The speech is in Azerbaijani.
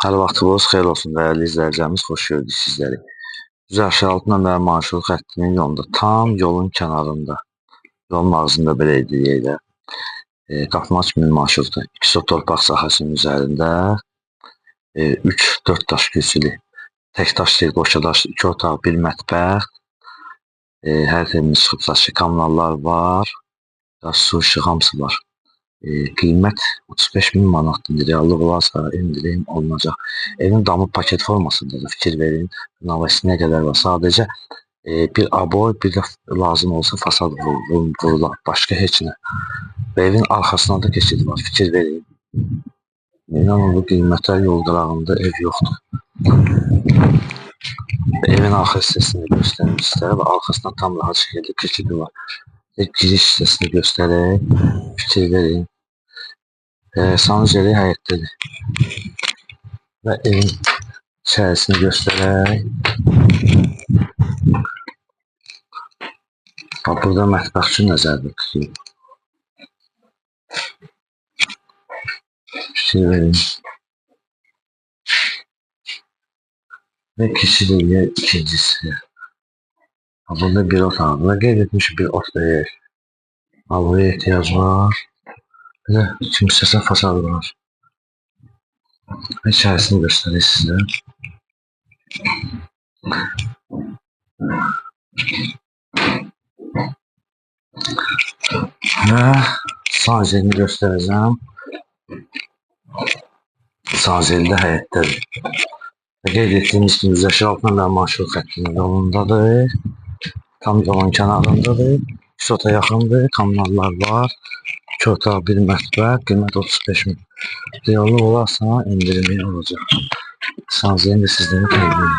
Hər vaxtınız xeyir olsun dəyərli izləyicilərimiz, xoş gördük sizləri. Düzəlşi nömrəli marşrut xəttinin yolunda, tam yolun kənarında, yolun ağzında belə deyək də, Qafmaç min marşrutu 2 sot torpaq sahəsinin üzərində 3-4 daş kürsülü, tək daş deyil, qoşa daş, 2 otaq, 1 mətbəx, hər terimiz çıxıbsa ki, kommunallar var, su, işıq, hamısı var. Qiymət 35.000 manatdır. Reallıq olarsa indirim olunacaq. Evin damı paket formasındadır. Fikir verin. Navəsi nə qədər var. Sadəcə bir aboy, bir də lazım olsa fasad vurular. Başqa heç nə. Və evin arxasına da keçid var. Fikir verin. İnanın bu qiymətlər yol qırağında ev yoxdur. Evin arxa hissəsini göstərmək istəyir və arxasına tam rahat şəkildə keçidi var. Giriş hissəsini göstərək. Fikir verin. Sanjeli həyətdədir və evin içərisini göstərək. Burada mətbəx üçün nəzərdə tutulub. Fikir verin. Və keçid eləyək ikincisi. Burada bir otaq və qeyd etmiş bir avluya ehtiyac var. Bir də kimsəsə fasadı var. İçərisini göstərək sizə. Və sanjelini göstərəcəm. Sanjeli də həyətdədir. Və qeyd etdiyimiz kimi Düzəlşi nömrəli marşrut xəttinin yolundadır. Tam yolun kənarındadır. 2 sota yaxındır. Kommunallar var. 2 otaq, 1 mətbəx, qiymət 35.000. Reallıq olarsa indirimi olacaq. Sanjelini də sizlərə təqdim edirəm.